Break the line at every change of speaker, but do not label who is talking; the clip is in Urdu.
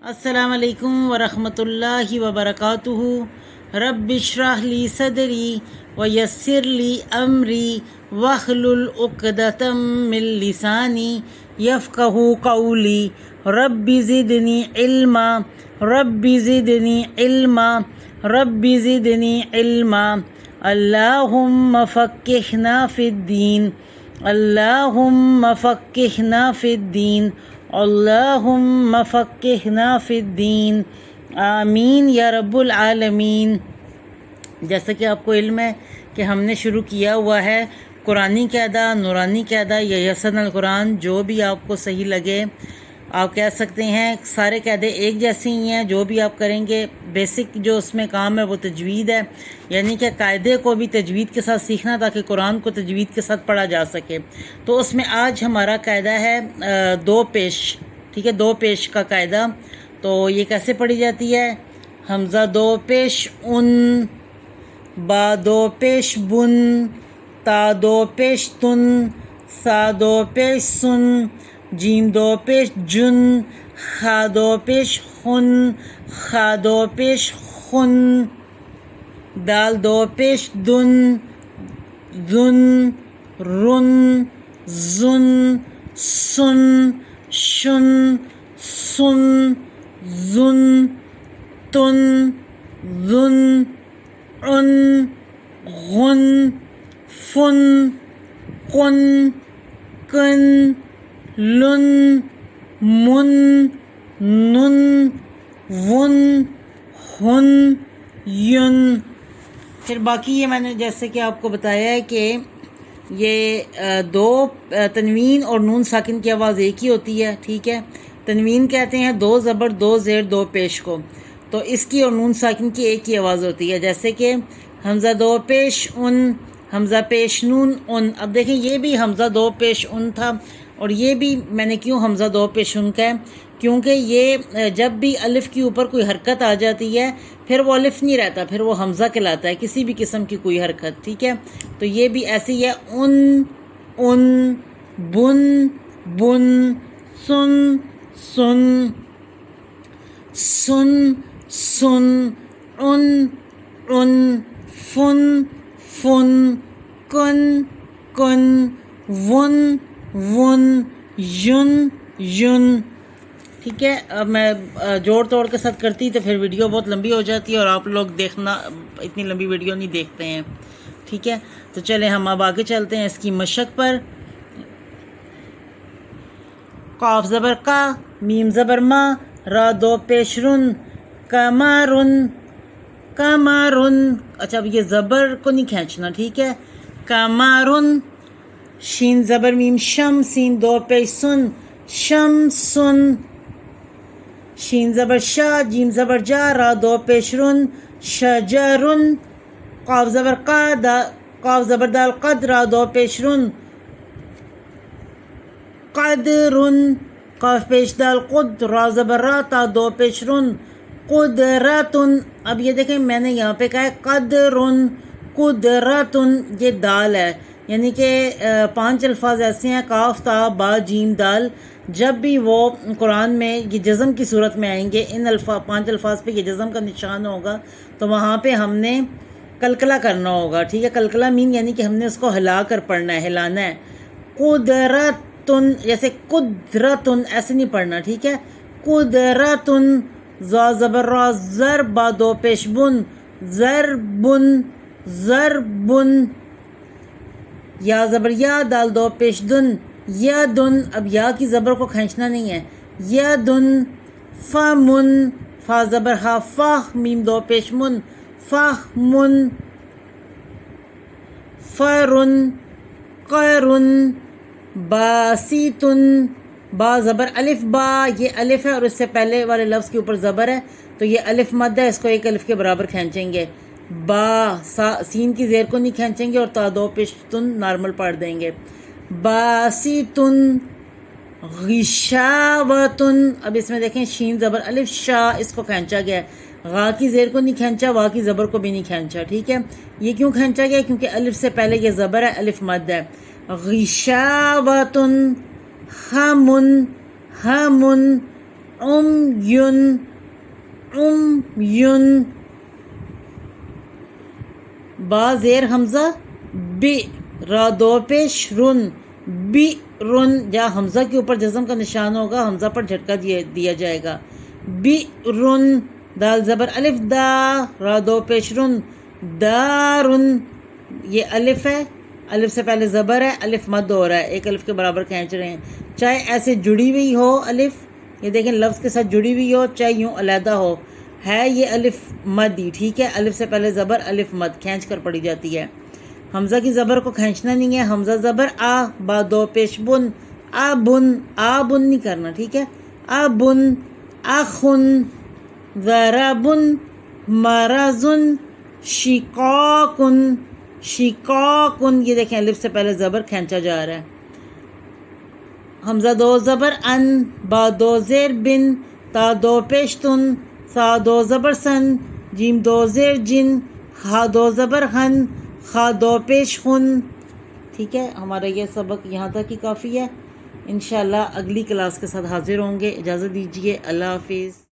السلام علیکم ورحمۃ اللہ وبرکاتہ۔ رب اشرح لی صدری ویسر لی امری واحلل عقدۃ من لسانی یفقہوا قولی۔ رب زدنی علما رب زدنی علما رب زدنی علما۔ اللہم فقہنا فی الدین اللہم فقہنا فی الدین اللہم فقہنا فی الدین، آمین یا رب العالمین۔ جیسا کہ آپ کو علم ہے کہ ہم نے شروع کیا ہوا ہے قرآنی قاعدہ، نورانی قاعدہ یا یسن القرآن، جو بھی آپ کو صحیح لگے آپ کہہ سکتے ہیں۔ سارے قاعدے ایک جیسے ہی ہیں، جو بھی آپ کریں گے بیسک جو اس میں کام ہے وہ تجوید ہے، یعنی کہ قاعدے کو بھی تجوید کے ساتھ سیکھنا تاکہ قرآن کو تجوید کے ساتھ پڑھا جا سکے۔ تو اس میں آج ہمارا قاعدہ ہے دو پیش، ٹھیک ہے، دو پیش کا قاعدہ۔ تو یہ کیسے پڑھی جاتی ہے؟ حمزہ دو پیش ان، با دو پیش بن، تا دو پیش تن، سا دو پیش سن، جیم دو پیش جن، خا دو پیش خن، خا دو پیش خن، دال دو پیش دن، ذن، رن، زن، سن، شن، سن، زن، تن، ذن، عن، غن، فن، قن، کن، لن، من، نن، ون، ہن، ین۔ پھر باقی یہ میں نے جیسے کہ آپ کو بتایا ہے کہ یہ دو تنوین اور نون ساکن کی آواز ایک ہی ہوتی ہے، ٹھیک ہے۔ تنوین کہتے ہیں دو زبر دو زیر دو پیش کو، تو اس کی اور نون ساکن کی ایک ہی آواز ہوتی ہے، جیسے کہ حمزہ دو پیش ان، حمزہ پیش نون ان۔ اب دیکھیں یہ بھی حمزہ دو پیش ان تھا، اور یہ بھی میں نے کیوں حمزہ دو پیش ان کا ہے، کیونکہ یہ جب بھی الف کے اوپر کوئی حرکت آ جاتی ہے پھر وہ الف نہیں رہتا، پھر وہ حمزہ کہلاتا ہے، کسی بھی قسم کی کوئی حرکت، ٹھیک ہے۔ تو یہ بھی ایسی ہے، ان، ان، بن، بن، سن، سن، سن، سن، ان، ان، فن، فن، کن، کن، ون، ون، ین، ین، ٹھیک ہے۔ اب میں جوڑ توڑ کے ساتھ کرتی تو پھر ویڈیو بہت لمبی ہو جاتی ہے، اور آپ لوگ دیکھنا اتنی لمبی ویڈیو نہیں دیکھتے ہیں، ٹھیک ہے۔ تو چلیں ہم اب آگے چلتے ہیں اس کی مشق پر۔ قاف زبر کا، میم زبر ما، را دو پیش رن، کمارن، کمارن۔ اچھا اب یہ زبر کو نہیں کھینچنا، ٹھیک ہے۔ کمارن، شین زبر میم شم، سین دو پیش سن، شم سن، شین زبر شا، جیم زبر جا، را دو پیش رن، شجرن۔ قاف زبر قا، قاف زبر دال قد، را دو پیش رن، قدرن۔ قاف پیش دال قد، را زبر را، تا دو پیش رن، قدرتن۔ اب یہ دیکھیں میں نے یہاں پہ کہا ہے قدرن، قدرتن، یہ دال ہے، یعنی کہ 5 الفاظ ایسے ہیں کاف تا با جیم دال، جب بھی وہ قرآن میں یہ جزم کی صورت میں آئیں گے، ان 5 الفاظ پہ یہ جزم کا نشان ہوگا، تو وہاں پہ ہم نے کلکلہ کرنا ہوگا، ٹھیک ہے۔ کلکلہ مین یعنی کہ ہم نے اس کو ہلا کر پڑھنا ہے، ہلانا ہے۔ قدرتن، جیسے قدرتن ایسے نہیں پڑھنا، ٹھیک ہے۔ قدرتن، زا زبر را زر، با دو پیش بن، ضربن، ضربن، یا زبر یا، دال دو پیش دن، یدن۔ اب یا کی زبر کو کھینچنا نہیں ہے، یدن۔ فمن، فا زبر ہا، فاہ، میم دو پیش من، فہمن۔ فرن، قرن۔ باسیتن، با زبر الف با، یہ الف ہے اور اس سے پہلے والے لفظ کے اوپر زبر ہے، تو یہ الف مد ہے، اس کو ایک الف کے برابر کھینچیں گے۔ با، سین کی زیر کو نہیں کھینچیں گے، اور تا دو پیش تن نارمل پڑھ دیں گے۔ باسیتن، غشاوتن۔ اب اس میں دیکھیں شین زبر الف شا، اس کو کھینچا گیا ہے، غا کی زیر کو نہیں کھینچا، وا کی زبر کو بھی نہیں کھینچا، ٹھیک ہے۔ یہ کیوں کھینچا گیا؟ کیونکہ الف سے پہلے یہ زبر ہے، الف مد ہے۔ غشاوتن، ہمن، ہمن، عمیٌ عمیٌ، با زیر حمزہ بی، را دو پیش رن، بی رن، جہاں حمزہ کے اوپر جزم کا نشان ہوگا حمزہ پر جھٹکا دیا جائے گا، بی رن، دال زبر الف دا، را دو پیش رن، دارن، یہ الف ہے، الف سے پہلے زبر ہے، الف مد ہو رہا ہے، ایک الف کے برابر کھینچ رہے ہیں، چاہے ایسے جڑی ہوئی ہو الف، یہ دیکھیں لفظ کے ساتھ جڑی ہوئی ہو، چاہے یوں علیحدہ ہو، ہے یہ الف مدی، ٹھیک ہے، الف سے پہلے زبر الف مد کھینچ کر پڑی جاتی ہے، حمزہ کی زبر کو کھینچنا نہیں ہے، حمزہ زبر آ، با دو پیش بن، آ بن، آ بن نہیں کرنا، ٹھیک ہے، آ بن، آخن، ضربن، مرضن، شقاقن، شقاقن، یہ دیکھیں الف سے پہلے زبر کھینچا جا رہا ہے، حمزہ دو زبر ان، با دو زیر بن، تا دو پیش تن، سا دو زبر سن، جیم دو زیر جن، ہا دو زبر ہن، خا دو پیش خن، ٹھیک ہے، ہمارا یہ سبق یہاں تک ہی کافی ہے، انشاءاللہ اگلی کلاس کے ساتھ حاضر ہوں گے، اجازت دیجیے، اللہ حافظ۔